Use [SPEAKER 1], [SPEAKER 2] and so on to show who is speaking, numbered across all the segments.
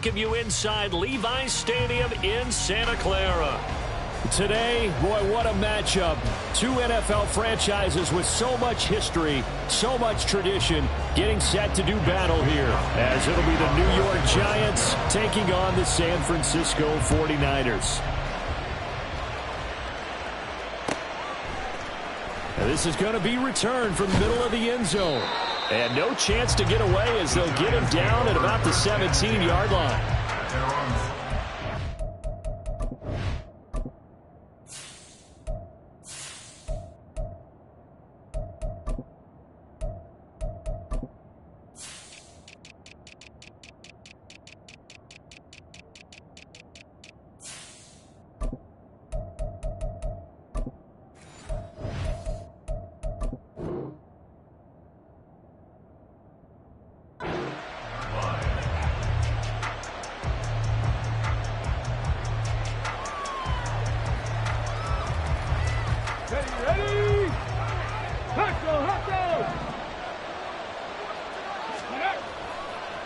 [SPEAKER 1] welcome you inside Levi's Stadium in Santa Clara.
[SPEAKER 2] Today, boy, what a matchup. Two NFL franchises with so much history, so much tradition, getting set to do battle here, as it'll be the New York Giants taking on the San Francisco 49ers. Now, this is going to be returned from the middle of the end zone. And no chance to get away as they'll get him down at about the 17-yard line.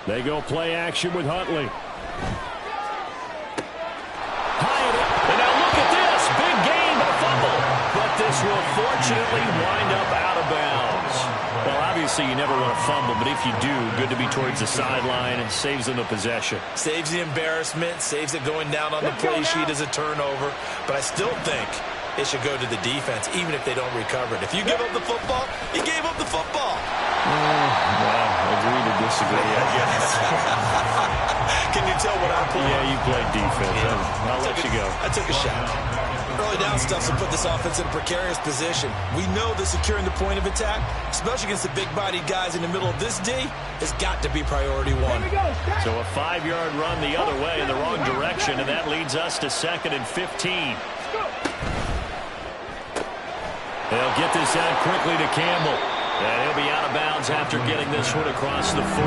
[SPEAKER 2] They go play action with Huntley.
[SPEAKER 1] And now look at this. Big gain, but a fumble. But this will fortunately wind up out of bounds.
[SPEAKER 2] Well, obviously you never want to fumble, but if you do, good to be towards the sideline. It saves them the possession.
[SPEAKER 3] Saves the embarrassment, saves it going down on the play sheet as a turnover. But I still think it should go to the defense, even if they don't recover it. If you give up the football, you gave up the football.
[SPEAKER 2] Well, agree to disagree, I guess.
[SPEAKER 3] Can you tell what I'm pulling?
[SPEAKER 2] Yeah, you played defense.
[SPEAKER 3] Yeah.
[SPEAKER 2] I'll let you go.
[SPEAKER 3] I took a shot. Early down stuff to put this offense in a precarious position. We know that securing the point of attack, especially against the big-bodied guys in the middle of this D, has got to be priority one.
[SPEAKER 2] So a 5-yard run the other way in the wrong direction, and that leads us to 2nd and 15. They'll get this out quickly to Campbell. And he'll be out of bounds after getting this one across the 40.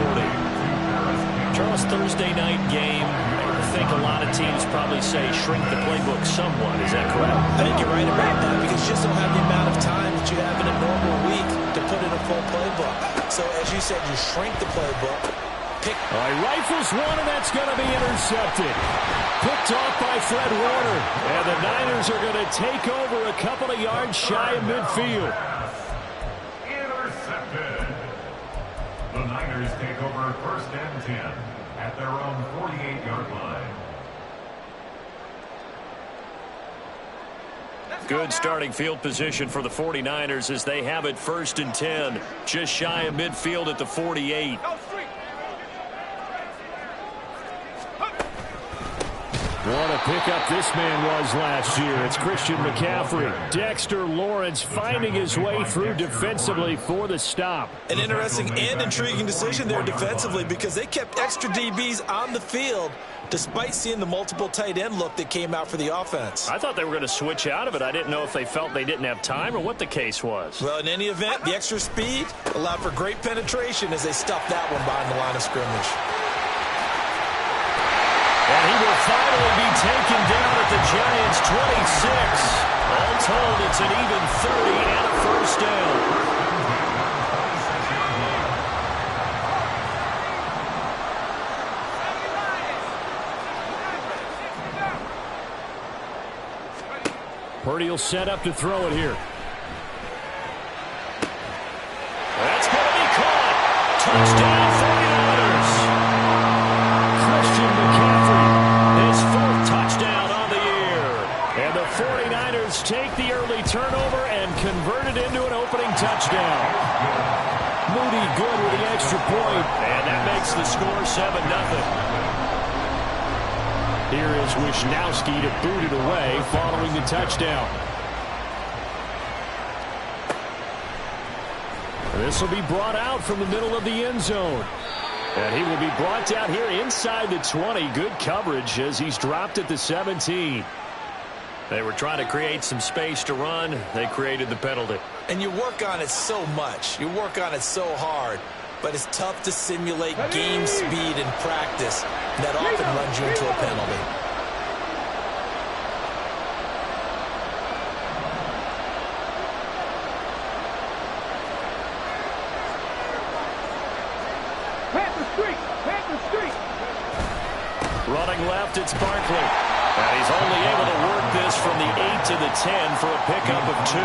[SPEAKER 2] Charles, Thursday night game. I think a lot of teams probably say shrink the playbook somewhat. Is that correct?
[SPEAKER 3] I think you're right about that because you just don't have the amount of time that you have in a normal week to put in a full playbook. So, as you said, you shrink the playbook.
[SPEAKER 2] All right, rifles one, and that's going to be intercepted. Picked off by Fred Warner. And the Niners are going to take over a couple of yards shy of midfield.
[SPEAKER 4] The Niners take over 1st and 10 at their own 48-yard line.
[SPEAKER 2] Good starting field position for the 49ers as they have it 1st and 10. Just shy of midfield at the 48. What a pickup this man was last year. It's Christian McCaffrey. Dexter Lawrence finding his way through defensively for the stop.
[SPEAKER 3] An interesting and intriguing decision there defensively because they kept extra DBs on the field despite seeing the multiple tight end look that came out for the offense.
[SPEAKER 2] I thought they were going to switch out of it. I didn't know if they felt they didn't have time or what the case was.
[SPEAKER 3] Well, in any event, the extra speed allowed for great penetration as they stuffed that one behind the line of scrimmage.
[SPEAKER 2] And he will finally be taken down at the Giants' 26. All told, it's an even 30 and a first down. Purdy will set up to throw it here. That's going to be caught. Touchdown, 49ers. Christian McCaffrey, his 4th touchdown on the year. And the 49ers take the early turnover and convert it into an opening touchdown. Moody good with the extra point, and that makes the score 7-0. Here is Wisnowski to boot it away following the touchdown. This will be brought out from the middle of the end zone. And he will be brought down here inside the 20. Good coverage as he's dropped at the 17. They were trying to create some space to run. They created the penalty.
[SPEAKER 3] And you work on it so much. You work on it so hard. But it's tough to simulate game speed in practice. That often runs you into a penalty.
[SPEAKER 2] Running left, it's Barkley. And he's only able to work this from the 8 to the 10 for a pickup of 2.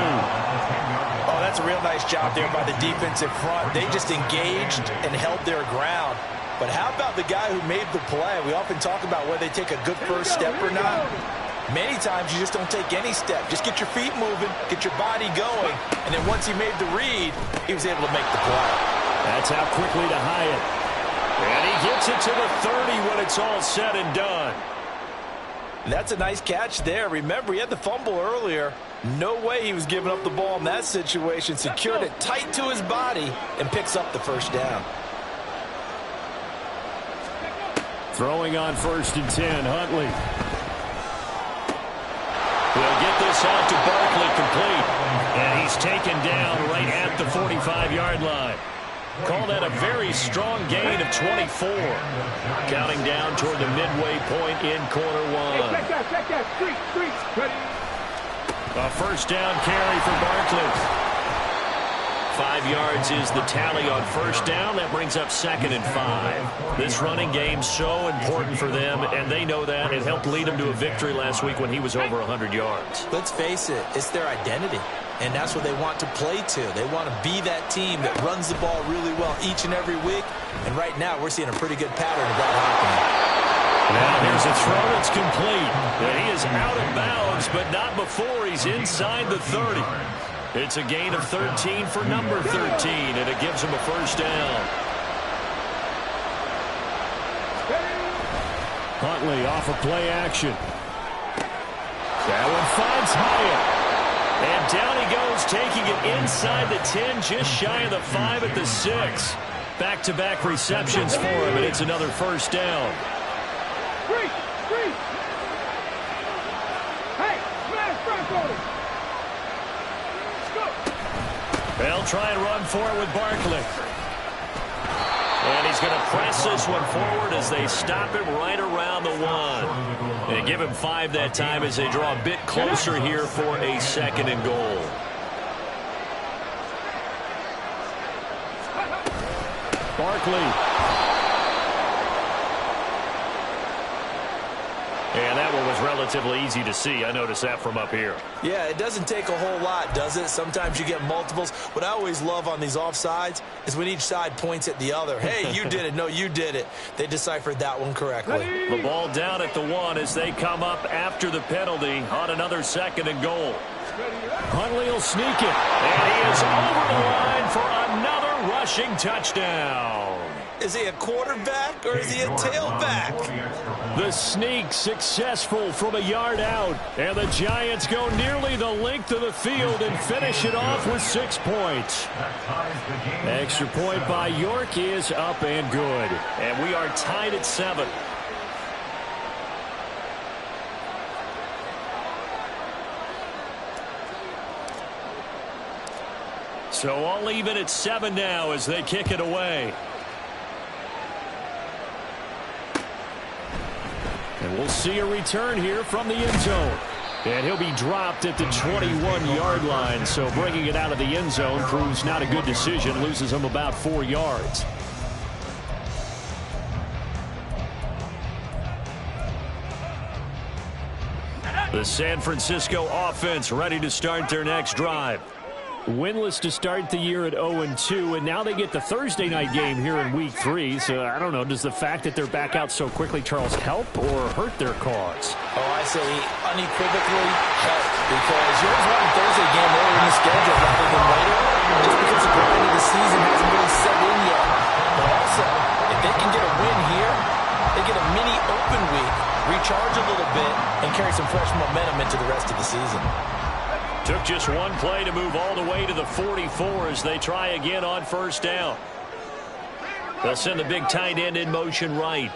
[SPEAKER 3] Oh, that's a real nice job there by the defensive front. They just engaged and held their ground. But how about the guy who made the play? We often talk about whether they take a good first step or not. Many times you just don't take any step. Just get your feet moving, get your body going, and then once he made the read, he was able to make the play.
[SPEAKER 2] That's out quickly to Hyatt. And he gets it to the 30 when it's all said and done.
[SPEAKER 3] That's a nice catch there. Remember, he had the fumble earlier. No way he was giving up the ball in that situation. Secured it tight to his body and picks up the first down.
[SPEAKER 2] Throwing on 1st and 10, Huntley. He'll get this out to Barkley complete. And he's taken down right at the 45-yard line. Call that a very strong gain of 24. Counting down toward the midway point in quarter 1. A first down carry for Barkley. 5 yards is the tally on first down. That brings up 2nd and 5. This running game so important for them, and they know that. It helped lead them to a victory last week when he was over 100 yards.
[SPEAKER 3] Let's face it, it's their identity, and that's what they want to play to. They want to be that team that runs the ball really well each and every week, and right now we're seeing a pretty good pattern of that happening.
[SPEAKER 2] Now here's a throw that's complete. And he is out of bounds, but not before he's inside the 30. It's a gain of 13 for number 13, and it gives him a first down. Huntley off of play action. That one finds Hyatt. And down he goes, taking it inside the 10, just shy of the 5 at the 6. Back-to-back receptions for him, and it's another first down. They'll try and run for it with Barkley. And he's going to press this one forward as they stop him right around the 1. And give him 5 that time as they draw a bit closer here for a 2nd and goal. Barkley. And that one was relatively easy to see. I noticed that from up here.
[SPEAKER 3] Yeah, it doesn't take a whole lot, does it? Sometimes you get multiples. What I always love on these offsides is when each side points at the other. Hey, you did it. No, you did it. They deciphered that one correctly.
[SPEAKER 2] The ball down at the 1 as they come up after the penalty on another 2nd and goal. Huntley will sneak it. And he is over the line for another rushing touchdown.
[SPEAKER 3] Is he a quarterback or is he a tailback?
[SPEAKER 2] The sneak successful from a yard out. And the Giants go nearly the length of the field and finish it off with 6 points. Extra point by York is up and good. And we are tied at 7. So all even at 7 now as they kick it away. And we'll see a return here from the end zone. And he'll be dropped at the 21-yard line. So bringing it out of the end zone proves not a good decision. Loses him about 4 yards. The San Francisco offense ready to start their next drive. Winless to start the year at 0-2, and now they get the Thursday night game here in Week 3. So, I don't know, does the fact that they're back out so quickly, Charles, help or hurt their cause?
[SPEAKER 3] Oh, I say unequivocally help, because you always want a Thursday game early in the schedule rather than later, just because the grind of the season hasn't really set in yet. But also, if they can get a win here, they get a mini open week, recharge a little bit, and carry some fresh momentum into the rest of the season.
[SPEAKER 2] Took just one play to move all the way to the 44 as they try again on first down. They'll send the big tight end in motion right.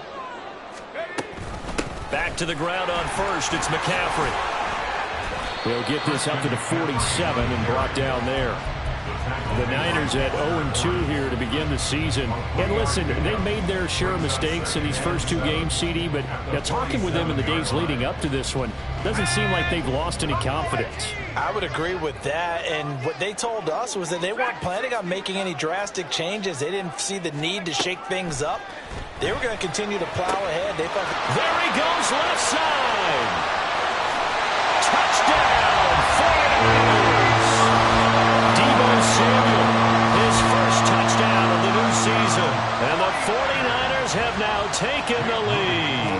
[SPEAKER 2] Back to the ground on first. It's McCaffrey. They'll get this up to the 47 and brought down there. The Niners at 0-2 here to begin the season. And listen, they made their share of mistakes in these first 2 games, CD, but talking with them in the days leading up to this one, doesn't seem like they've lost any confidence.
[SPEAKER 3] I would agree with that, and what they told us was that they weren't planning on making any drastic changes. They didn't see the need to shake things up. They were going to continue to plow ahead. They thought,
[SPEAKER 1] there he goes, left side. Touchdown, 49ers. Deebo Samuel, his first touchdown of the new season. And the 49ers have now taken the lead.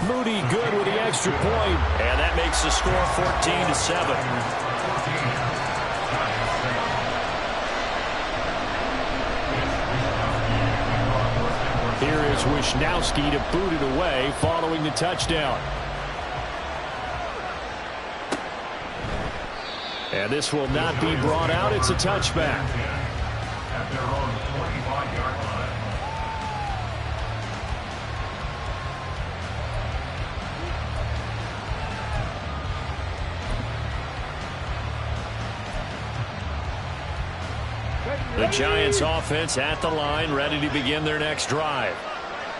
[SPEAKER 1] Moody good with the extra point. And that makes the score 14-7. Here is Wisnowski to boot it away following the touchdown. And this will not be brought out. It's a touchback.
[SPEAKER 4] At their own 45-yard line.
[SPEAKER 1] The Giants offense at the line, ready to begin their next drive.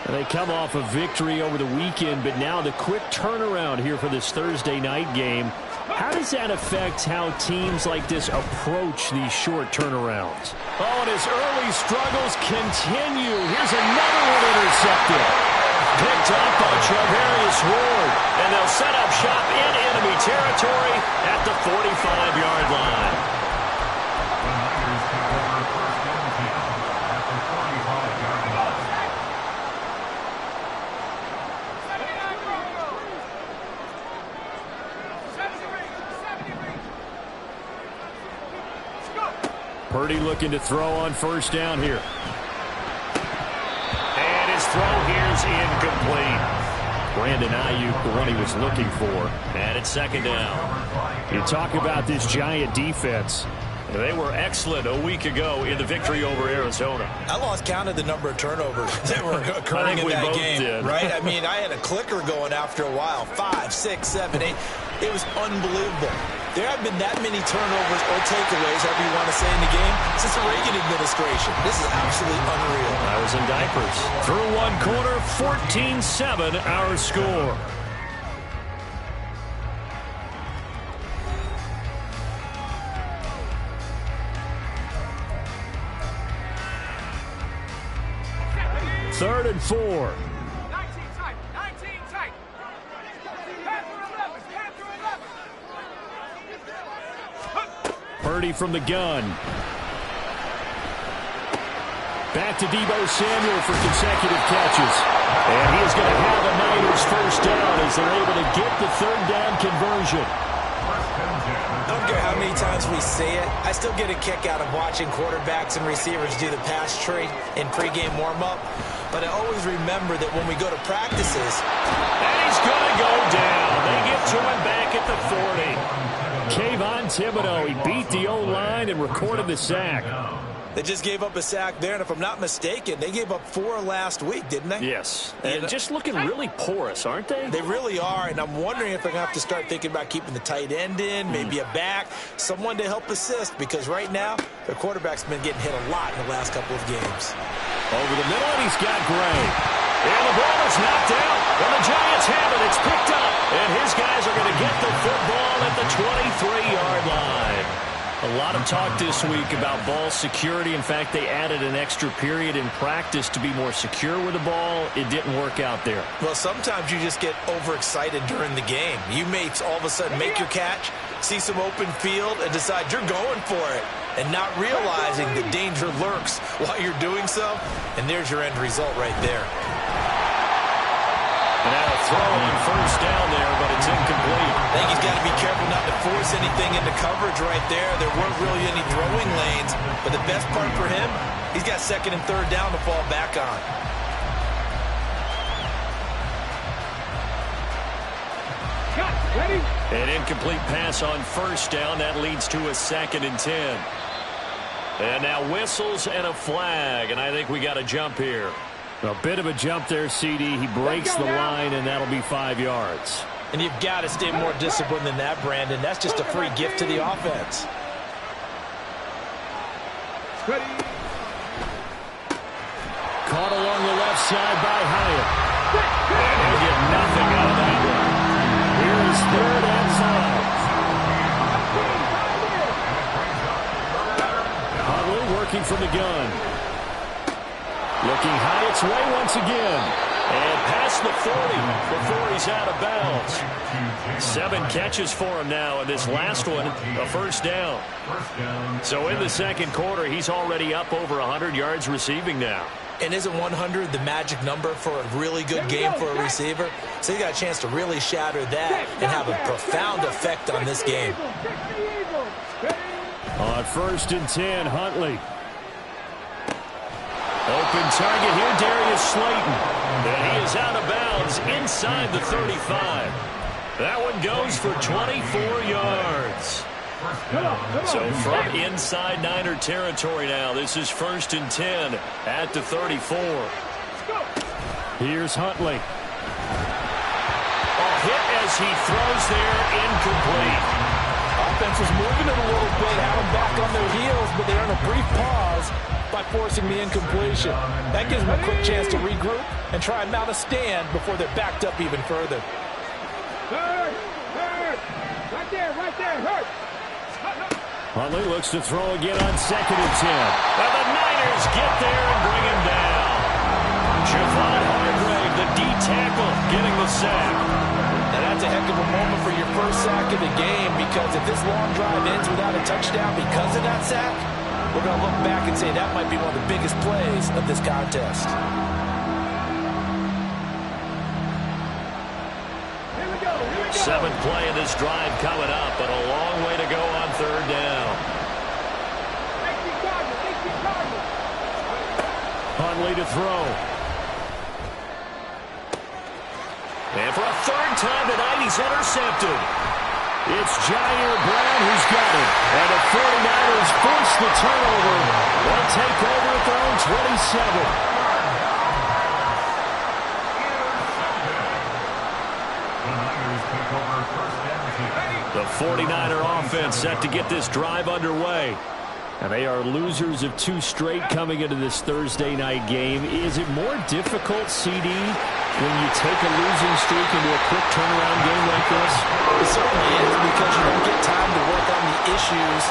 [SPEAKER 1] And they come off a victory over the weekend, but now the quick turnaround here for this Thursday night game. How does that affect how teams like this approach these short turnarounds? Oh, and his early struggles continue. Here's another one intercepted. Picked up by Charvarius Ward. And they'll set up shop in enemy territory at the 45-yard line. Purdy looking to throw on first down here. And his throw here's incomplete. Brandon Ayuk, the one he was looking for. And it's second down. You talk about this Giant defense. They were excellent a week ago in the victory over Arizona.
[SPEAKER 3] I lost count of the number of turnovers that were occurring in that game. Right? I mean, I had a clicker going after a while. 5, 6, 7, 8. It was unbelievable. There have been that many turnovers or takeaways, however you want to say, in the game since the Reagan administration. This is absolutely unreal.
[SPEAKER 1] I was in diapers. Through one quarter, 14-7 our score. Third and 4.
[SPEAKER 5] 19 tight. 19 tight. Pass through 11. Pass through 11.
[SPEAKER 1] Purdy from the gun. Back to Deebo Samuel for consecutive catches. And he is going to have a Niners first down as they're able to get the third down conversion.
[SPEAKER 3] I don't care how many times we say it, I still get a kick out of watching quarterbacks and receivers do the pass trade in pregame warm-up. But I always remember that when we go to practices.
[SPEAKER 1] And he's going to go down. They get to him back at the 40. Kayvon Thibodeau, he beat the O-line and recorded the sack.
[SPEAKER 3] They just gave up a sack there, and if I'm not mistaken, they gave up 4 last week, didn't they?
[SPEAKER 1] Yes, and just looking really porous, aren't they?
[SPEAKER 3] They really are, and I'm wondering if they're going to have to start thinking about keeping the tight end in, maybe a back, someone to help assist, because right now, their quarterback's been getting hit a lot in the last couple of games.
[SPEAKER 1] Over the middle, and he's got Gray. And the ball is knocked out, and the Giants have it. It's picked up, and his guys are going to get the football at the 23-yard line. A lot of talk this week about ball security. In fact, they added an extra period in practice to be more secure with the ball. It didn't work out there.
[SPEAKER 3] Well, sometimes you just get overexcited during the game. You may all of a sudden make your catch, see some open field, and decide you're going for it, and not realizing the danger lurks while you're doing so. And there's your end result right there.
[SPEAKER 1] And now a throw on first down there, but it's incomplete.
[SPEAKER 3] I think he's got to be careful not to force anything into coverage right there. There weren't really any throwing lanes, but the best part for him, he's got second and third down to fall back on.
[SPEAKER 5] Ready?
[SPEAKER 1] An incomplete pass on first down. That leads to a 2nd and 10. And now whistles and a flag, and I think we got a jump here. A bit of a jump there, CD. He breaks the line, and that'll be 5 yards.
[SPEAKER 3] And you've got to stay more disciplined than that, Brandon. That's just a free gift to the offense.
[SPEAKER 5] Ready?
[SPEAKER 1] Caught along the left side by Hyatt. And he'll get nothing out of that one. Here is 3rd and 5. Huntley working from the gun. Working high its way once again. And past the 40 before he's out of bounds. 7 catches for him now, and this last one, a first down. So in the second quarter, he's already up over 100 yards receiving now.
[SPEAKER 3] And isn't 100 the magic number for a really good game for a receiver? So you got a chance to really shatter that and have a profound effect on this game.
[SPEAKER 1] On 1st and 10, Huntley. Open target here, Darius Slayton. And he is out of bounds inside the 35. That one goes for 24 yards. So from inside Niner territory now, this is 1st and 10 at the 34. Here's Huntley. A hit as he throws there, incomplete.
[SPEAKER 6] Offense was moving it a little bit, had them back on their heels, but they earn a brief pause by forcing the incompletion. That gives them a quick chance to regroup and try and mount a stand before they're backed up even further.
[SPEAKER 5] Hurt! Right there, hurt!
[SPEAKER 1] Huntley looks to throw again on 2nd and 10. And the Niners get there and bring him down. Javon Hargrave, the D tackle, getting the sack.
[SPEAKER 6] Now that's a heck of a moment for your first sack of the game, because if this long drive ends without a touchdown because of that sack, we're going to look back and say that might be one of the biggest plays of this contest.
[SPEAKER 1] 7th play of this drive coming up, but a long way to go on 3rd down. Huntley to throw. And for a 3rd time tonight, he's intercepted. It's Jair Brown who's got it. And the 49ers force the turnover. They'll take over at their own 27. The 49er offense set to get this drive underway. And they are losers of 2 straight coming into this Thursday night game. Is it more difficult, CD, when you take a losing streak into a quick turnaround game like this?
[SPEAKER 6] It certainly is, because you don't get time to work on the issues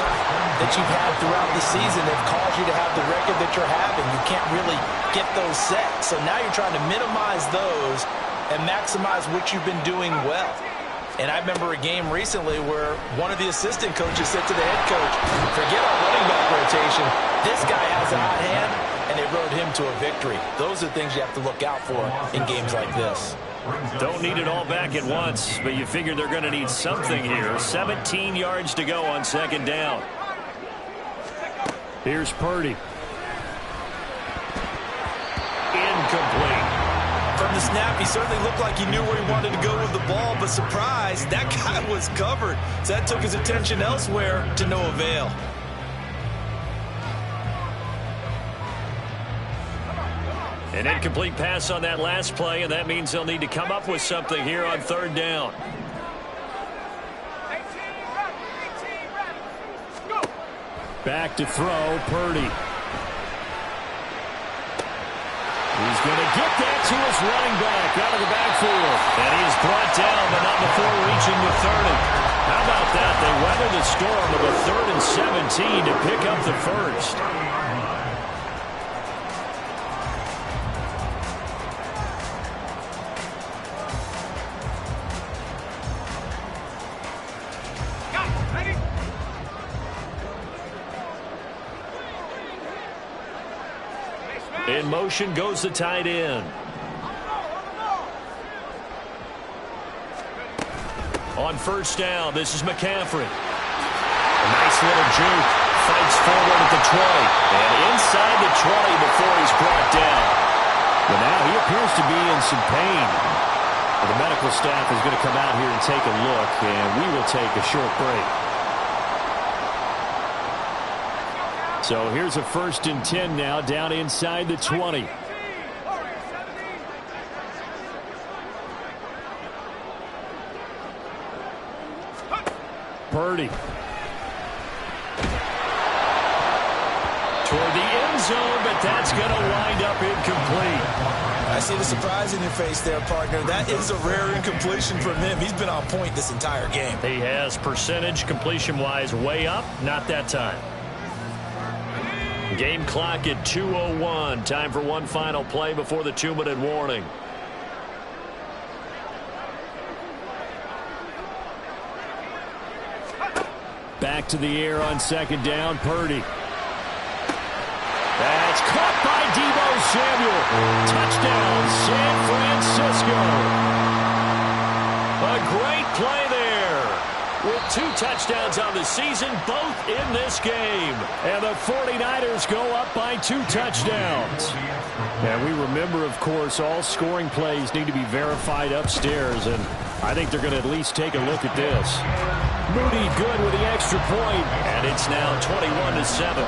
[SPEAKER 6] that you've had throughout the season that caused you to have the record that you're having. You can't really get those set. So now you're trying to minimize those and maximize what you've been doing well. And I remember a game recently where one of the assistant coaches said to the head coach, forget our running back rotation. This guy has a hot hand, and they rode him to a victory. Those are things you have to look out for in games like this.
[SPEAKER 1] Don't need it all back at once, but you figure they're going to need something here. 17 yards to go on 2nd down. Here's Purdy. Incomplete.
[SPEAKER 3] From the snap, he certainly looked like he knew where he wanted to go with the ball, but surprise, that guy was covered. So that took his attention elsewhere to no avail.
[SPEAKER 1] An incomplete pass on that last play, and that means they'll need to come up with something here on 3rd down. Back to throw, Purdy. He's going to get that to his running back out of the backfield. And he is brought down, but not before reaching the 30. How about that? They weather the storm of a 3rd and 17 to pick up the 1st. In motion goes the tight end. On 1st down, this is McCaffrey. A nice little juke. Fights forward at the 20. And inside the 20 before he's brought down. But now he appears to be in some pain. The medical staff is going to come out here and take a look, and we will take a short break. So here's a 1st and 10 now, down inside the 20. Purdy. Toward the end zone, but that's going to wind up incomplete.
[SPEAKER 3] I see the surprise in your face there, partner. That is a rare incompletion from him. He's been on point this entire game.
[SPEAKER 1] He has percentage completion-wise way up, not that time. Game clock at 2:01. Time for one final play before the 2-minute warning. Back to the air on second down. Purdy. That's caught by Deebo Samuel. Touchdown, San Francisco. A great play there. With 2 touchdowns on the season, both in this game. And the 49ers go up by 2 touchdowns. And we remember, of course, all scoring plays need to be verified upstairs. And I think they're going to at least take a look at this. Moody good with the extra point. And it's now 21-7.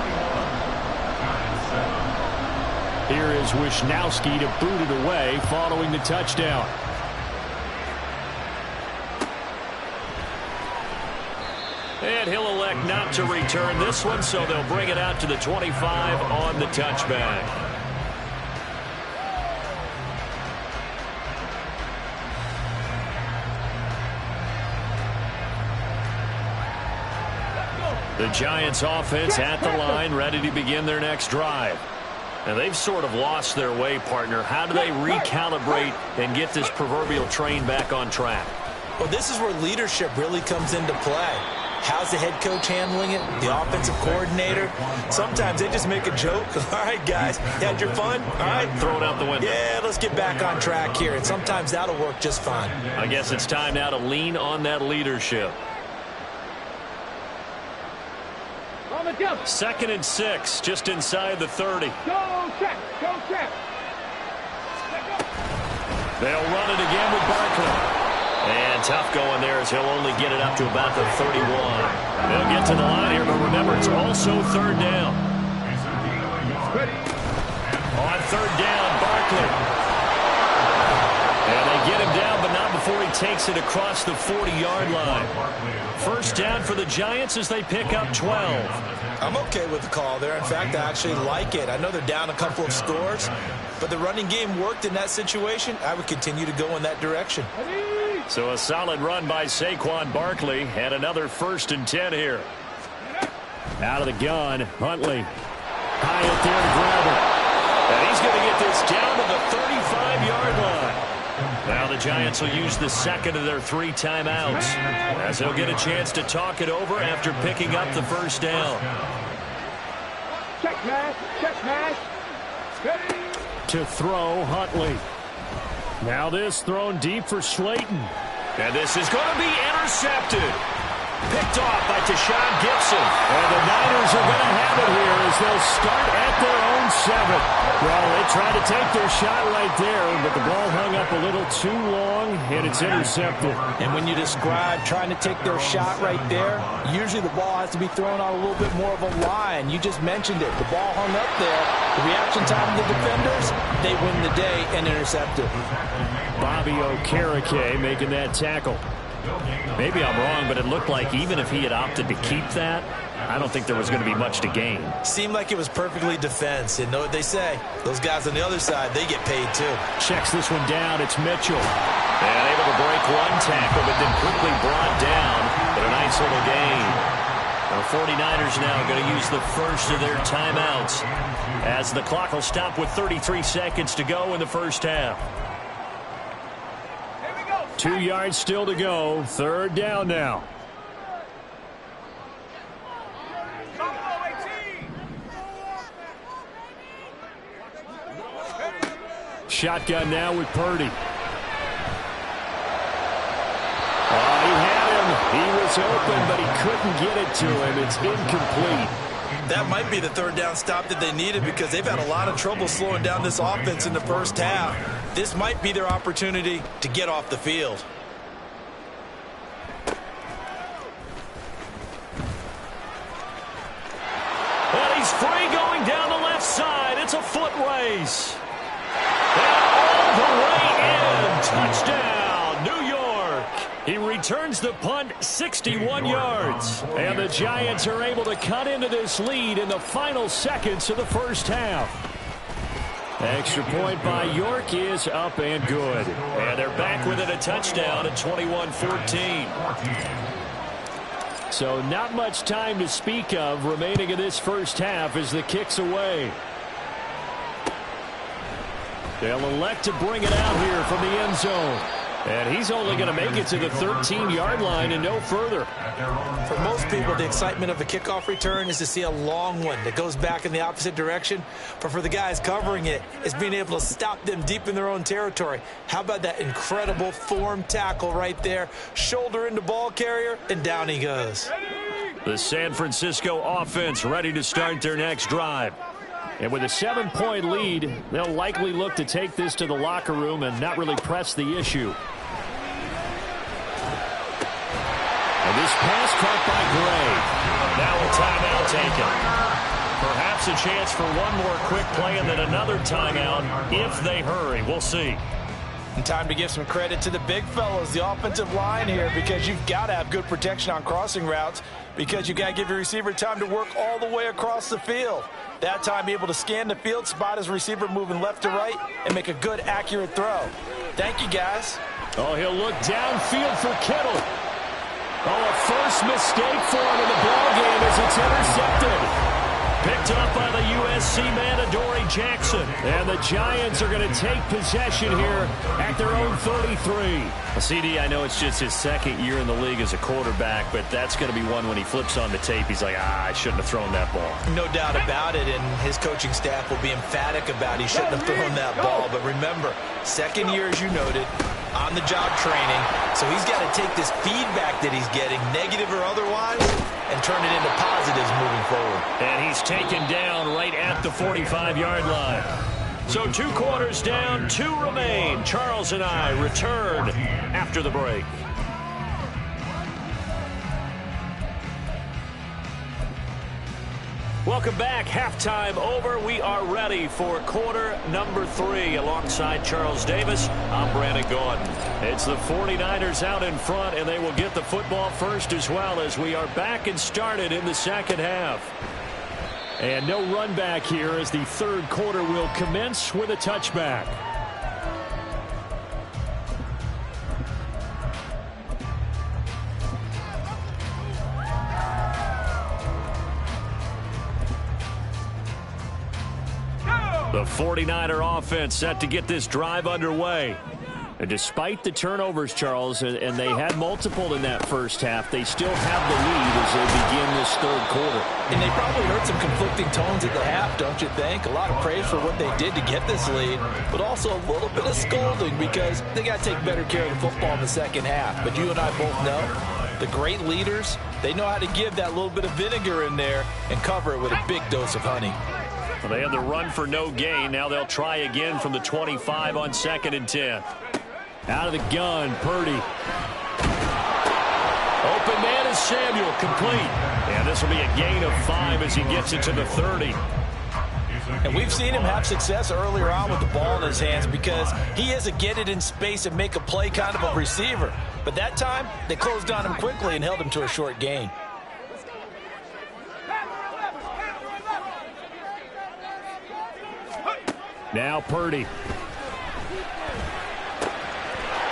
[SPEAKER 1] Here is Wisnowski to boot it away following the touchdown. And he'll elect not to return this one, so they'll bring it out to the 25 on the touchback. The Giants offense at the line, ready to begin their next drive. And they've sort of lost their way, partner. How do they recalibrate and get this proverbial train back on track?
[SPEAKER 6] Well, this is where leadership really comes into play. How's the head coach handling it? The offensive coordinator? Sometimes they just make a joke. All right, guys, you had your fun? All right.
[SPEAKER 1] Throw it out the window.
[SPEAKER 6] Yeah, let's get back on track here. And sometimes that'll work just fine.
[SPEAKER 1] I guess it's time now to lean on that leadership. 2nd and 6, just inside the 30.
[SPEAKER 5] Go, check. Go, check.
[SPEAKER 1] They'll run it again with Barkley. And tough going there as he'll only get it up to about the 31. They'll get to the line here, but remember, it's also 3rd down. On 3rd down, Barkley. And they get him down, but not before he takes it across the 40-yard line. 1st down for the Giants as they pick up 12.
[SPEAKER 6] I'm okay with the call there. In fact, I actually like it. I know they're down a couple of scores, but the running game worked in that situation. I would continue to go in that direction.
[SPEAKER 1] So a solid run by Saquon Barkley, and another 1st and 10 here. Out of the gun, Huntley. High up there to grab it. And he's going to get this down to the 35-yard line. Now the Giants will use the 2nd of their 3 timeouts as they'll get a chance to talk it over after picking up the 1st down.
[SPEAKER 5] Check pass. Check pass. Ready.
[SPEAKER 1] To throw, Huntley. Now this thrown deep for Slayton. And this is going to be intercepted. Picked off by Tashawn Gibson. And the Niners are going to have it here as they'll start at their own 7. Well, they tried to take their shot right there, but the ball hung up a little too long, and it's intercepted.
[SPEAKER 6] And when you describe trying to take their shot right there, usually the ball has to be thrown on a little bit more of a line. You just mentioned it. The ball hung up there. The reaction time of the defenders, they win the day and intercept it.
[SPEAKER 1] Bobby Okereke making that tackle. Maybe I'm wrong, but it looked like even if he had opted to keep that, I don't think there was going to be much to gain.
[SPEAKER 6] Seemed like it was perfectly defense. And know what they say? Those guys on the other side, they get paid too.
[SPEAKER 1] Checks this one down. It's Mitchell. And able to break one tackle, but then quickly brought down. But a nice little gain. The 49ers now going to use the 1st of their timeouts as the clock will stop with 33 seconds to go in the 1st half. 2 yards still to go. 3rd down now. Shotgun now with Purdy. He had him. He was open, but he couldn't get it to him. It's incomplete.
[SPEAKER 6] That might be the 3rd down stop that they needed because they've had a lot of trouble slowing down this offense in the 1st half. This might be their opportunity to get off the field.
[SPEAKER 1] And he's free going down the left side. It's a foot race. And all the way in. Touchdown, New York. He returns the punt 61 yards. And the Giants are able to cut into this lead in the final seconds of the 1st half. Extra point by York is up and good. And they're back within a touchdown at 21-14. So not much time to speak of remaining in this first half as the kick's away. They'll elect to bring it out here from the end zone. And he's only going to make it to the 13-yard line and no further.
[SPEAKER 6] For most people, the excitement of a kickoff return is to see a long one that goes back in the opposite direction. But for the guys covering it, it's being able to stop them deep in their own territory. How about that incredible form tackle right there? Shoulder into ball carrier, and down he goes.
[SPEAKER 1] The San Francisco offense ready to start their next drive. And with a 7-point lead, they'll likely look to take this to the locker room and not really press the issue. And this pass caught by Gray.
[SPEAKER 2] Now a timeout taken. Perhaps a chance for one more quick play and then another timeout if they hurry. We'll see.
[SPEAKER 6] And time to give some credit to the big fellows, the offensive line here, because you've got to have good protection on crossing routes, because you've got to give your receiver time to work all the way across the field. That time, be able to scan the field, spot his receiver moving left to right, and make a good, accurate throw. Thank you, guys.
[SPEAKER 1] Oh, he'll look downfield for Kittle. Oh, a first mistake for him in the ball game as it's intercepted. Picked up by the USC man, Adoree Jackson. And the Giants are going to take possession here at their own 33.
[SPEAKER 2] Well, CD, I know it's just his second year in the league as a quarterback, but that's going to be one when he flips on the tape. He's like, I shouldn't have thrown that ball.
[SPEAKER 6] No doubt about it, and his coaching staff will be emphatic about he shouldn't have thrown that ball. But remember, second year, as you noted, on-the-job training. So he's got to take this feedback that he's getting, negative or otherwise, and turn it into positives moving forward.
[SPEAKER 1] And he's taken down right at the 45-yard line. So 2 quarters down, 2 remain. Charles and I return after the break. Welcome back. Halftime over. We are ready for quarter number 3. Alongside Charles Davis, I'm Brandon Gaudin. It's the 49ers out in front, and they will get the football first as well as we are back and started in the second half. And no run back here as the third quarter will commence with a touchback. The 49er offense set to get this drive underway. And despite the turnovers, Charles, and they had multiple in that first half, they still have the lead as they begin this third quarter.
[SPEAKER 6] And they probably heard some conflicting tones at the half, don't you think? A lot of praise for what they did to get this lead, but also a little bit of scolding because they got to take better care of the football in the second half. But you and I both know the great leaders, they know how to give that little bit of vinegar in there and cover it with a big dose of honey.
[SPEAKER 1] Well, they had the run for no gain. Now they'll try again from the 25 on 2nd and 10. Out of the gun, Purdy. Open man is Samuel, complete. And this will be a gain of 5 as he gets it to the 30.
[SPEAKER 6] And we've seen him have success earlier on with the ball in his hands because he is a get it in space and make a play kind of a receiver. But that time, they closed on him quickly and held him to a short gain.
[SPEAKER 1] Now Purdy.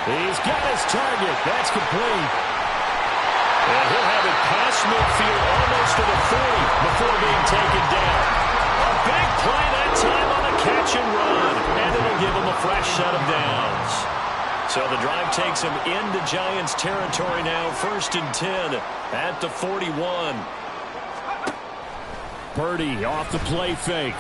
[SPEAKER 1] He's got his target. That's complete. And he'll have it past midfield almost to the 40 before being taken down. A big play that time on a catch and run. And it'll give him a fresh set of downs. So the drive takes him into Giants territory now. 1st and 10 at the 41. Purdy off the play fake.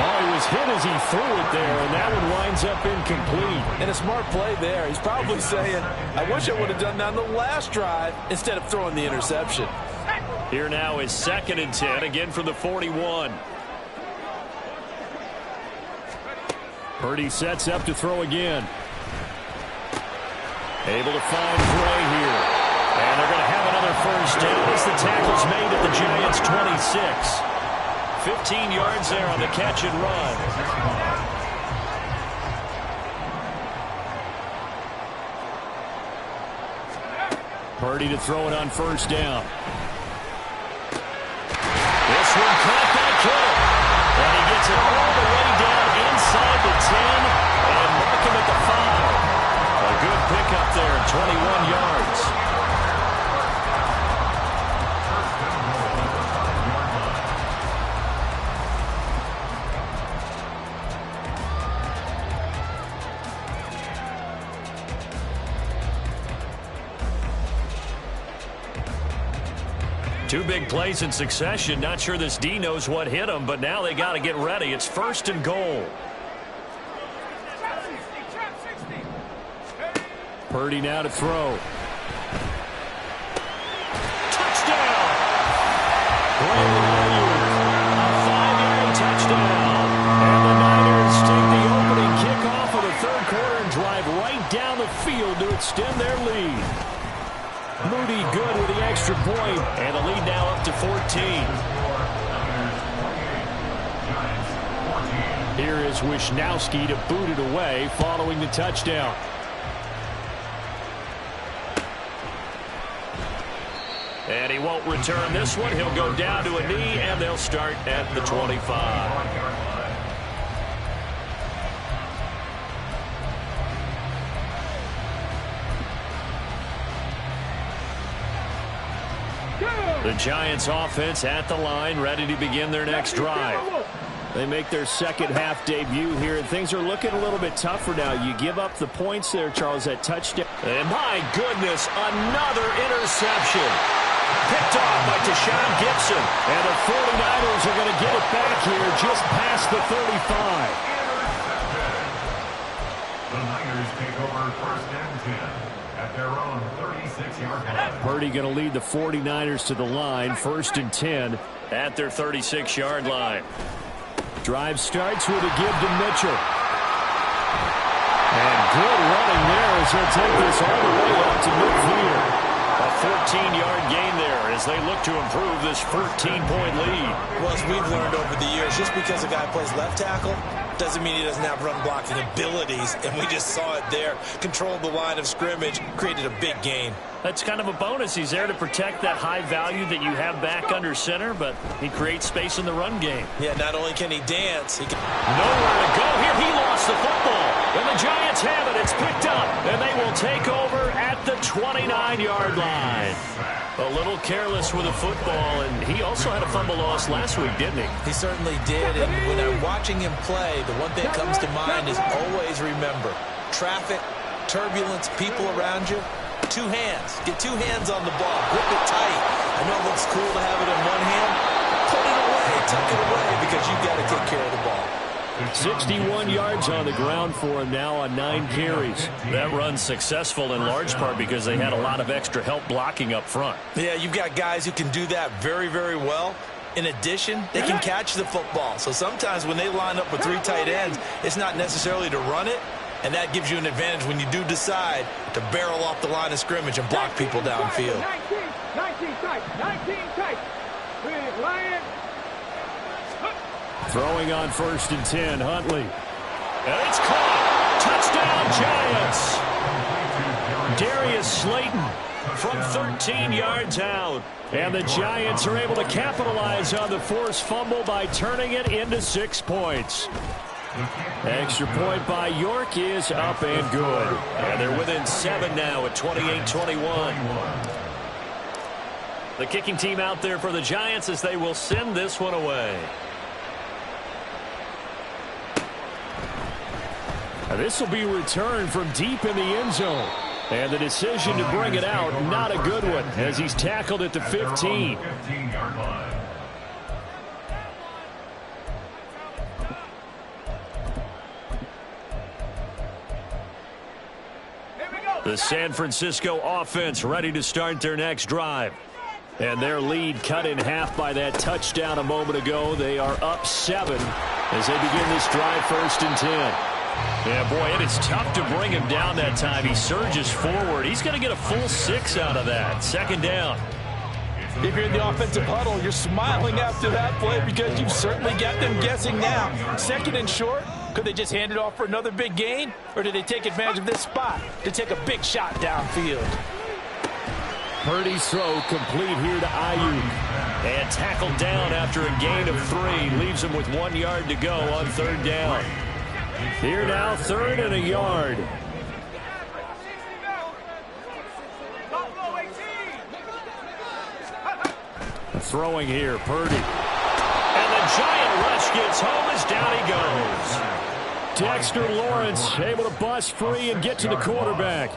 [SPEAKER 1] Oh, he was hit as he threw it there, and that one winds up incomplete.
[SPEAKER 6] And a smart play there. He's probably saying, I wish I would have done that on the last drive instead of throwing the interception.
[SPEAKER 1] Here now is 2nd and 10, again from the 41. Purdy sets up to throw again. Able to find Gray here. And they're going to have another first down as the tackle's made at the Giants' 26. 15 yards there on the catch and run. Purdy to throw it on 1st down. This one caught by Kittle. And he gets it all the way down inside the 10 and mark him at the 5. A good pickup there, 21 yards. Two big plays in succession. Not sure this D knows what hit him, but now they got to get ready. It's 1st and goal. Purdy now to throw. Touchdown! Brandon Ayuk, a 5-yard touchdown. And the Niners take the opening kickoff of the 3rd quarter and drive right down the field to extend their lead. Moody good with the extra point, and the lead now up to 14. Here is Wisnowski to boot it away following the touchdown. And he won't return this one. He'll go down to a knee, and they'll start at the 25. The Giants offense at the line, ready to begin their next drive. They make their second-half debut here, and things are looking a little bit tougher now. You give up the points there, Charles, that touchdown. And my goodness, another interception. Picked off by Tashaun Gibson. And the 49ers are going to get it back here just past the 35.
[SPEAKER 4] The Niners take over 1st and 10 at their own 36-yard line.
[SPEAKER 1] Purdy going to lead the 49ers to the line, 1st and 10 at their 36-yard line. Drive starts with a give to Mitchell. And good running there as he'll take this all the way up to midfield. A 14-yard gain there as they look to improve this 14-point lead.
[SPEAKER 6] Well, as we've learned over the years, just because a guy plays left tackle doesn't mean he doesn't have run blocking abilities, and we just saw it there. Controlled the line of scrimmage, created a big gain.
[SPEAKER 1] That's kind of a bonus. He's there to protect that high value that you have back under center, but he creates space in the run game.
[SPEAKER 6] Yeah, not only can he dance, he can...
[SPEAKER 1] Nowhere to go here. He lost the football. And the Giants have it. It's picked up. And they will take over at the 29-yard line. A little careless with the football, and he also had a fumble loss last week, didn't he?
[SPEAKER 6] He certainly did, and when I'm watching him play, the one thing that comes to mind is always remember, traffic, turbulence, people around you, two hands. Get two hands on the ball. Grip it tight. I know it looks cool to have it in one hand. Put it away. Tuck it away because you've got to take care of the ball.
[SPEAKER 1] 61 yards on the ground for him now on 9 carries. That run's successful in large part because they had a lot of extra help blocking up front.
[SPEAKER 6] Yeah, you've got guys who can do that very, very well. In addition, they can catch the football. So sometimes when they line up with 3 tight ends, it's not necessarily to run it, and that gives you an advantage when you do decide to barrel off the line of scrimmage and block people downfield.
[SPEAKER 5] 19 tight. Big Lion.
[SPEAKER 1] Throwing on 1st and 10, Huntley. And it's caught. Touchdown, Giants. Darius Slayton from 13 yards out. And the Giants are able to capitalize on the forced fumble by turning it into 6 points. Extra point by York is up and good. And they're within 7 now at 28-21. The kicking team out there for the Giants as they will send this one away. This will be returned from deep in the end zone. And the decision to bring it out, not a good one, as he's tackled at the 15. The San Francisco offense ready to start their next drive. And their lead cut in half by that touchdown a moment ago. They are up 7 as they begin this drive, 1st and 10. Yeah, boy, it is tough to bring him down that time. He surges forward. He's going to get a full 6 out of that. 2nd down.
[SPEAKER 6] If you're in the offensive huddle, you're smiling after that play because you've certainly got them guessing now. 2nd and short, could they just hand it off for another big gain? Or did they take advantage of this spot to take a big shot downfield?
[SPEAKER 1] Purdy's throw complete here to Ayuk. And tackled down after a gain of 3. Leaves him with 1 yard to go on 3rd down. Here now, 3rd and a yard. Throwing here, Purdy. And the giant rush gets home as down he goes. Dexter Lawrence able to bust free and get to the quarterback.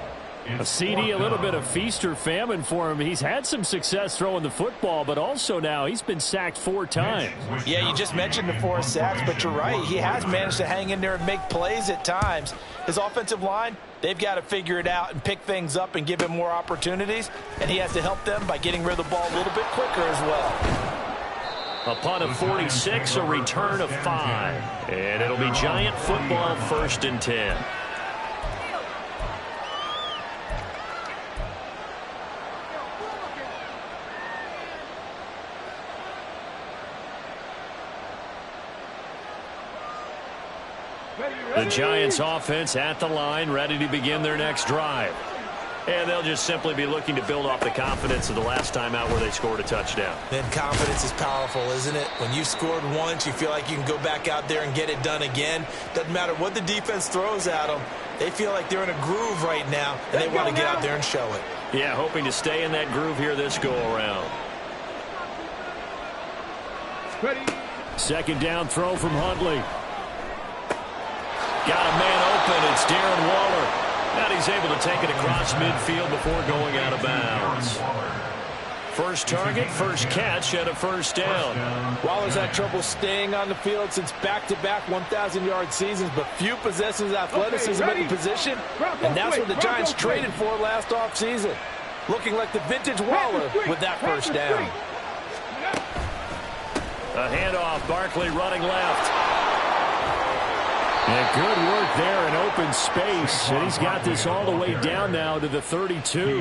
[SPEAKER 1] A CD, a little bit of feast or famine for him. He's had some success throwing the football, but also now he's been sacked 4 times.
[SPEAKER 6] Yeah, you just mentioned the 4 sacks, but you're right. He has managed to hang in there and make plays at times. His offensive line, they've got to figure it out and pick things up and give him more opportunities, and he has to help them by getting rid of the ball a little bit quicker as well.
[SPEAKER 1] A punt of 46, a return of 5. And it'll be Giant football, 1st and 10. The Giants offense at the line, ready to begin their next drive. And they'll just simply be looking to build off the confidence of the last time out where they scored a touchdown.
[SPEAKER 6] Then confidence is powerful, isn't it? When you've scored once, you feel like you can go back out there and get it done again. Doesn't matter what the defense throws at them. They feel like they're in a groove right now, and they want to get out there and show it.
[SPEAKER 1] Yeah, hoping to stay in that groove here this go-around. Second down throw from Huntley. Got a man open. It's Darren Waller. And he's able to take it across midfield before going out of bounds. First target, first catch, and a first down.
[SPEAKER 6] Waller's had trouble staying on the field since back-to-back 1,000-yard seasons, but few possessions athleticism at the position, and that's what the Giants traded for last offseason. Looking like the vintage Waller with that first down.
[SPEAKER 1] A handoff, Barkley running left. And good work there in open space. And he's got this all the way down now to the 32.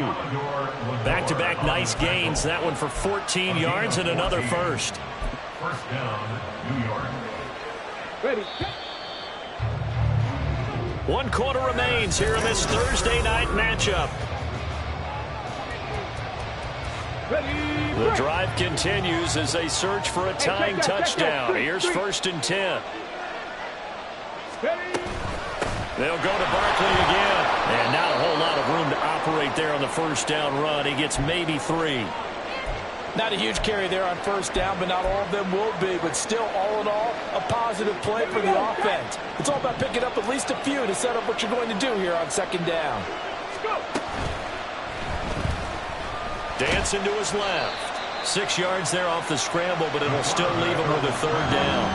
[SPEAKER 1] Back-to-back nice gains. That one for 14 yards and another first.
[SPEAKER 4] First down, New York.
[SPEAKER 5] Ready.
[SPEAKER 1] 1 quarter remains here in this Thursday night matchup. The drive continues as they search for a tying touchdown. Here's 1st and 10. They'll go to Barkley again. And not a whole lot of room to operate there on the first down run. He gets maybe 3.
[SPEAKER 6] Not a huge carry there on first down, but not all of them will be. But still, all in all, a positive play for the offense. It's all about picking up at least a few to set up what you're going to do here on second down.
[SPEAKER 1] Dancing to his left. 6 yards there off the scramble, but it'll still leave him with a third down.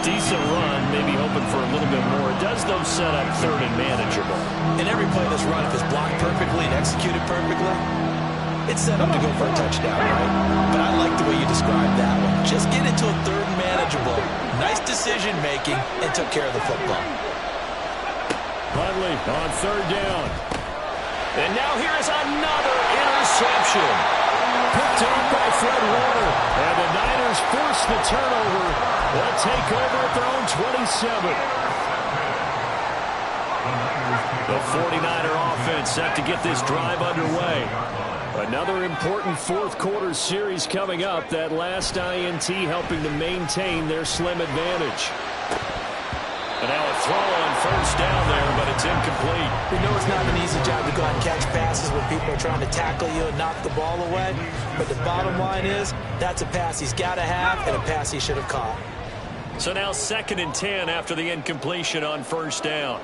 [SPEAKER 1] Decent run, maybe hoping for a little bit more. It does, though, set up third and manageable.
[SPEAKER 6] And every play that's run, if it's blocked perfectly and executed perfectly, it's set up to go for a touchdown, right? But I like the way you described that one. Just get into a third and manageable. Nice decision-making, and took care of the football.
[SPEAKER 1] Huntley on third down. And now here is another interception. Picked up by Fred Warner. And the Niners force the turnover. They'll take over at their own 27. The 49er offense set to get this drive underway. Another important fourth quarter series coming up. That last INT helping to maintain their slim advantage. And now a throw on first down there, but it's incomplete.
[SPEAKER 6] We know it's not an easy job to go out and catch passes when people are trying to tackle you and knock the ball away. But the bottom line is, that's a pass he's got to have and a pass he should have caught.
[SPEAKER 1] So now 2nd and 10 after the incompletion on first down.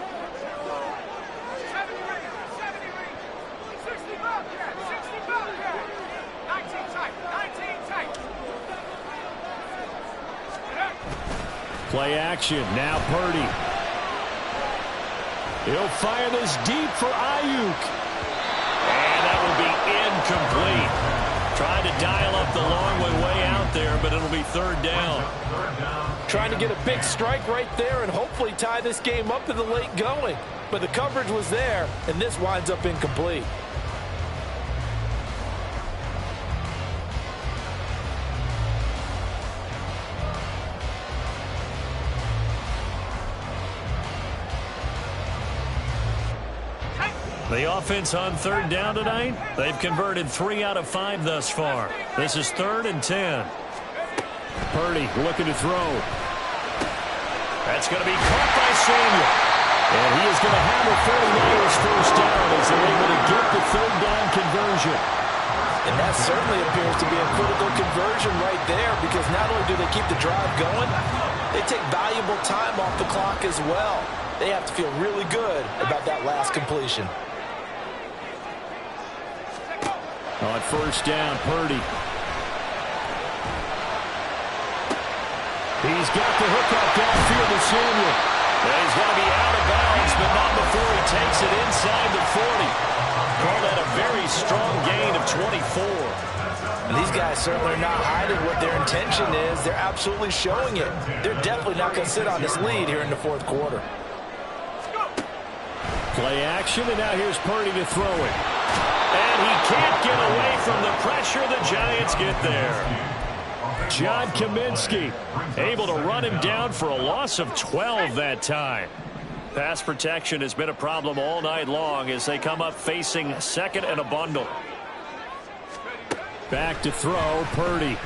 [SPEAKER 5] 19 tight.
[SPEAKER 1] Play action. Now Purdy. He'll fire this deep for Ayuk. And that will be incomplete. Trying to dial up the long way out there, but it'll be third down.
[SPEAKER 6] Trying to get a big strike right there and hopefully tie this game up in the late going. But the coverage was there, and this winds up incomplete.
[SPEAKER 1] The offense on third down tonight, they've converted 3 out of 5 thus far. This is 3rd and 10. Purdy looking to throw. That's going to be caught by Samuel. And he is going to have the 49ers first down as they're able to get the third down conversion.
[SPEAKER 6] And that certainly appears to be a critical conversion right there, because not only do they keep the drive going, they take valuable time off the clock as well. They have to feel really good about that last completion.
[SPEAKER 1] On first down, Purdy. He's got the hook up downfield to Samuel.
[SPEAKER 2] And he's going to be out of bounds, but not before he takes it inside the 40. Call that a very strong gain of 24.
[SPEAKER 6] And these guys certainly are not hiding what their intention is. They're absolutely showing it. They're definitely not going to sit on this lead here in the fourth quarter.
[SPEAKER 1] Play action, and now here's Purdy to throw it.
[SPEAKER 2] And he can't get away from the pressure. The Giants get there.
[SPEAKER 1] John Kaminsky able to run him down for a loss of 12 that time.
[SPEAKER 2] Pass protection has been a problem all night long as they come up facing second and a bundle.
[SPEAKER 1] Back to throw, Purdy.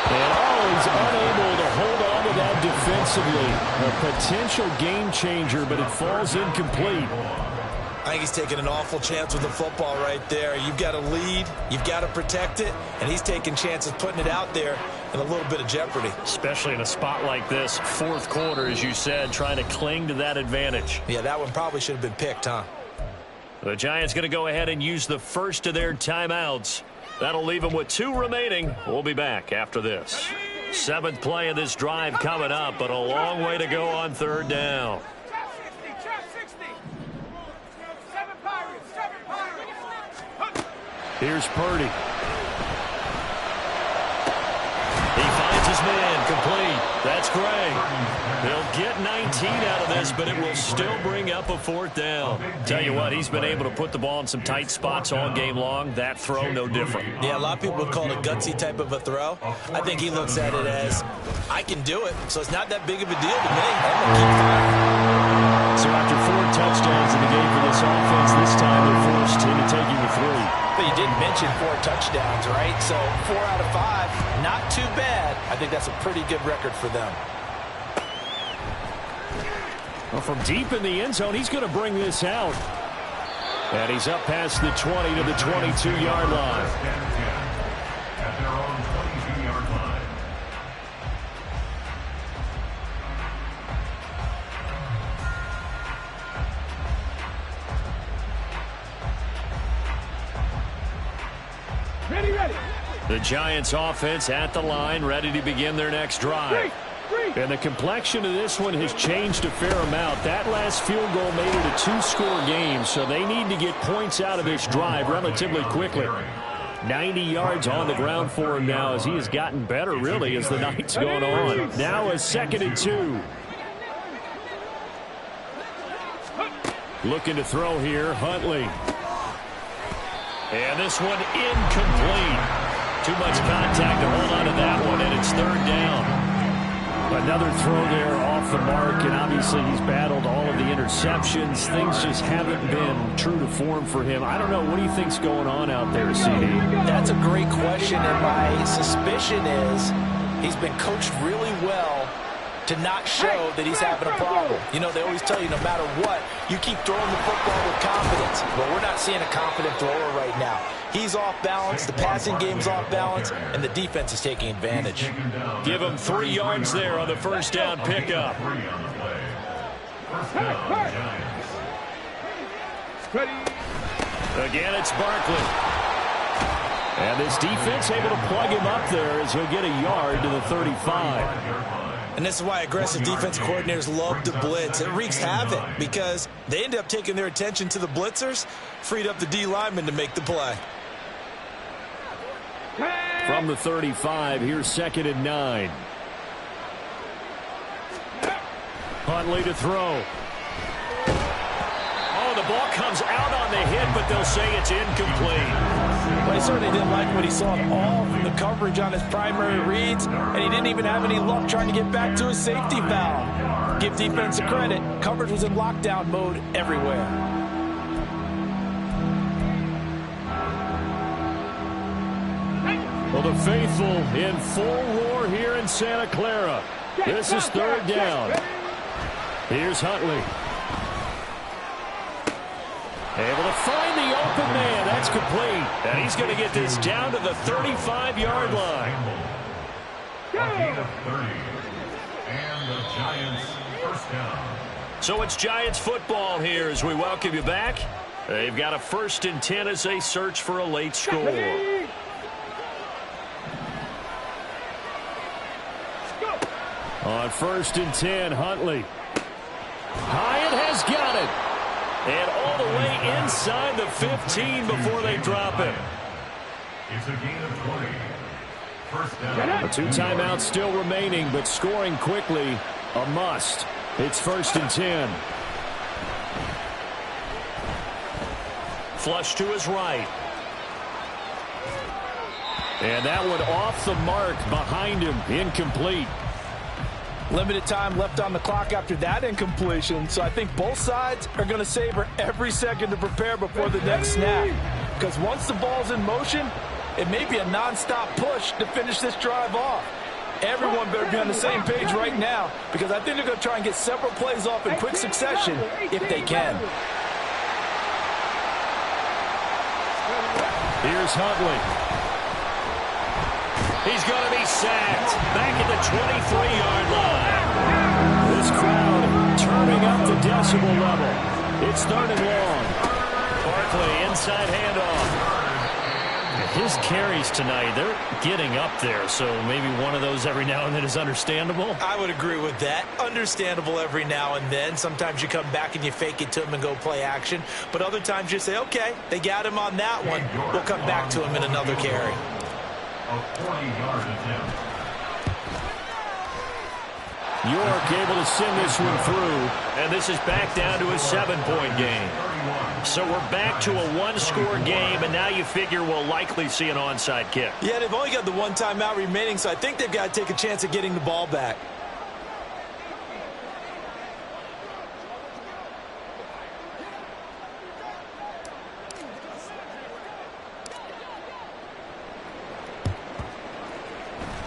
[SPEAKER 1] And always unable to hold on to that defensively. A potential game changer, but it falls incomplete.
[SPEAKER 3] I think he's taking an awful chance with the football right there. You've got to lead, you've got to protect it, and he's taking chances putting it out there in a little bit of jeopardy.
[SPEAKER 2] Especially in a spot like this, fourth quarter, as you said, trying to cling to that advantage.
[SPEAKER 3] Yeah, that one probably should have been picked, huh?
[SPEAKER 2] The Giants going to go ahead and use the first of their timeouts. That'll leave them with 2 remaining. We'll be back after this. 7th play of this drive coming up, but a long way to go on third down.
[SPEAKER 1] Here's Purdy.
[SPEAKER 2] He finds his man complete. That's Gray. He'll get 19 out of this, but it will still bring up a 4th down. Tell you what, he's been able to put the ball in some tight spots all game long. That throw, no different.
[SPEAKER 3] Yeah, a lot of people would call it a gutsy type of a throw. I think he looks at it as, I can do it, so it's not that big of a deal to me. I'm going to keep firing.
[SPEAKER 1] So after 4 touchdowns in the game for this offense, this time they're forced into taking the 3.
[SPEAKER 6] But you didn't mention 4 touchdowns, right? So 4 out of 5, not too bad. I think that's a pretty good record for them.
[SPEAKER 1] Well, from deep in the end zone, he's going to bring this out. And he's up past the 20 to the 22-yard line.
[SPEAKER 4] At their own 22-yard line.
[SPEAKER 5] Ready.
[SPEAKER 1] The Giants offense at the line, ready to begin their next drive. And the complexion of this one has changed a fair amount. That last field goal made it a 2-score game, so they need to get points out of this drive relatively quickly. 90 yards on the ground for him now as he has gotten better, really, as the night's going on. Now a 2nd and 2. Looking to throw here, Huntley.
[SPEAKER 2] And this one incomplete. Too much contact to hold on to that one, and it's 3rd down.
[SPEAKER 1] Another throw there off the mark, and obviously he's battled all of the interceptions. Things just haven't been true to form for him. I don't know. What do you think's going on out there, CD?
[SPEAKER 6] That's a great question, and my suspicion is he's been coached really well to not show that he's having a problem. You know, they always tell you no matter what, you keep throwing the football with confidence. But we're not seeing a confident thrower right now. He's off balance, the passing game's off balance, and the defense is taking advantage.
[SPEAKER 2] Give him 3 yards there on the first down pickup.
[SPEAKER 1] Again, it's Barkley. And this defense able to plug him up there as he'll get a yard to the 35.
[SPEAKER 3] And this is why aggressive defense coordinators love to blitz. It wreaks havoc because they end up taking their attention to the blitzers, freed up the D lineman to make the play.
[SPEAKER 1] From the 35, here's 2nd and 9. Huntley to throw.
[SPEAKER 2] Oh, the ball comes out on the hit, but they'll say it's incomplete.
[SPEAKER 6] Well, he certainly didn't like what he saw at all from the coverage on his primary reads, and he didn't even have any luck trying to get back to his safety valve. Give defense a credit. Coverage was in lockdown mode everywhere.
[SPEAKER 1] Well, the faithful in full roar here in Santa Clara. This is 3rd down. Here's Huntley. Able to find the open man. That's complete. And he's going to get this down to the 35-yard line.
[SPEAKER 4] Gain of 30. And the Giants first down.
[SPEAKER 2] So it's Giants football here as we welcome you back.
[SPEAKER 1] They've got a 1st and 10 as they search for a late score. On 1st and 10, Huntley. Hyatt has got it. And all the way inside the 15 before they drop him.
[SPEAKER 4] It's a gain of 20. First down.
[SPEAKER 1] 2 timeouts still remaining, but scoring quickly, a must. It's 1st and 10. Flush to his right. And that one off the mark behind him, incomplete.
[SPEAKER 6] Limited time left on the clock after that incompletion, so I think both sides are going to savor every second to prepare before the next snap. Because once the ball's in motion, it may be a non-stop push to finish this drive off. Everyone better be on the same page right now, because I think they're going to try and get several plays off in quick succession if they can.
[SPEAKER 1] Here's Huntley. He's going to be sacked back at the 23-yard line. This crowd turning up the decibel level. It's 3rd and long. Barkley inside handoff. His carries tonight, they're getting up there, so maybe one of those every now and then is understandable.
[SPEAKER 3] I would agree with that. Understandable every now and then. Sometimes you come back and you fake it to him and go play action. But other times you say, okay, they got him on that one. We'll come back to him in another carry.
[SPEAKER 4] A 40-yard attempt.
[SPEAKER 1] York able to send this one through, and this is back down to a 7-point game. So we're back to a 1-score game, and now you figure we'll likely see an onside kick.
[SPEAKER 3] Yeah, they've only got the 1 timeout remaining, so I think they've got to take a chance at getting the ball back.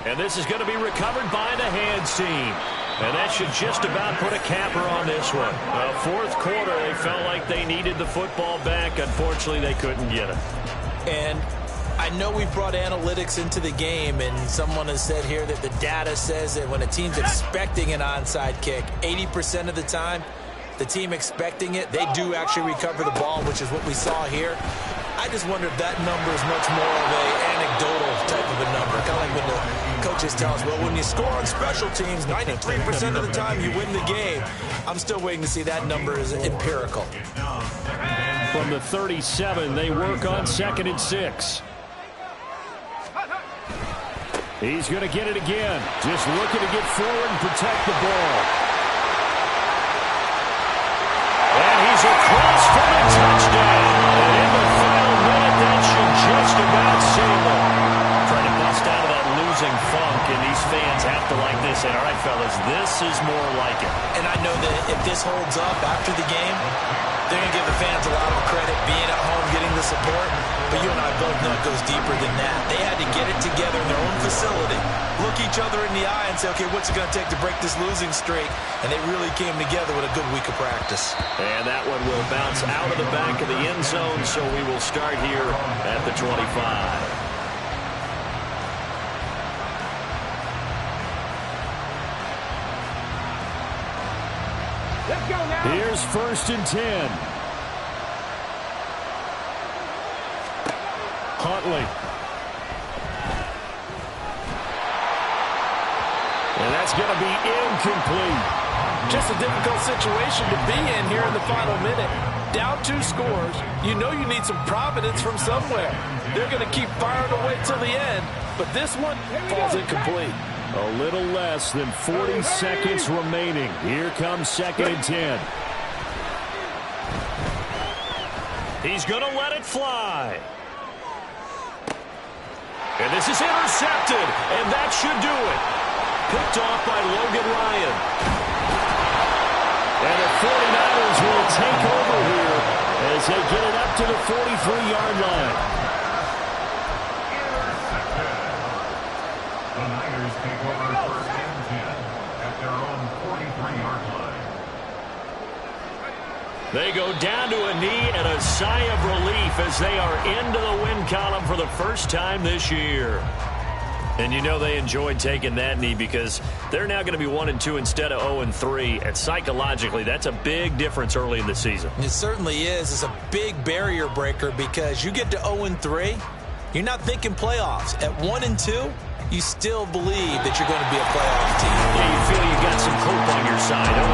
[SPEAKER 1] And this is going to be recovered by the hands team. And that should just about put a capper on this one. 4th quarter, they felt like they needed the football back. Unfortunately, they couldn't get it.
[SPEAKER 3] And I know we brought analytics into the game, and someone has said here that the data says that when a team's expecting an onside kick, 80% of the time, the team expecting it, they do actually recover the ball, which is what we saw here. I just wonder if that number is much more of an anecdotal type of a number. Kind of like when the coaches tell us, well, when you score on special teams, 93% of the time you win the game. I'm still waiting to see that number is empirical.
[SPEAKER 1] From the 37, they work on 2nd and 6. He's going to get it again. Just looking to get forward and protect the ball. And he's across for the touchdown. And in the final minute, that should just about seal it. Trying to bust out of that losing funk, and these fans have to like this. And all right, fellas, this is more like it.
[SPEAKER 3] And I know that if this holds up after the game, they're going to give the fans a lot of credit being at home, getting the support. But you and I both know it goes deeper than that. They had to get it together in their own facility, look each other in the eye and say, okay, what's it going to take to break this losing streak? And they really came together with a good week of practice.
[SPEAKER 1] And that one will bounce out of the back of the end zone, so we will start here at the 25.
[SPEAKER 5] Let's go now.
[SPEAKER 1] Here's 1st and 10. Huntley. And that's going to be incomplete.
[SPEAKER 6] Just a difficult situation to be in here in the final minute. Down 2 scores, you know you need some providence from somewhere. They're going to keep firing away till the end, but this one falls incomplete.
[SPEAKER 1] A little less than 40 seconds remaining. Here comes 2nd and 10. He's going to let it fly. And this is intercepted, and that should do it. Picked off by Logan Ryan. And the 49ers will take over here as they get it up to the 43-yard line.
[SPEAKER 4] The Niners take over 1st and 10 at their own 43-yard line.
[SPEAKER 1] They go down to a knee and a sigh of relief as they are into the win column for the first time this year. And you know they enjoyed taking that knee because they're now going to be 1-2 instead of 0-3. And psychologically, that's a big difference early in the season.
[SPEAKER 6] It certainly is. It's a big barrier breaker because you get to 0-3, you're not thinking playoffs. At 1-2, you still believe that you're going to be a playoff team.
[SPEAKER 1] Yeah, you feel you got some hope on your side.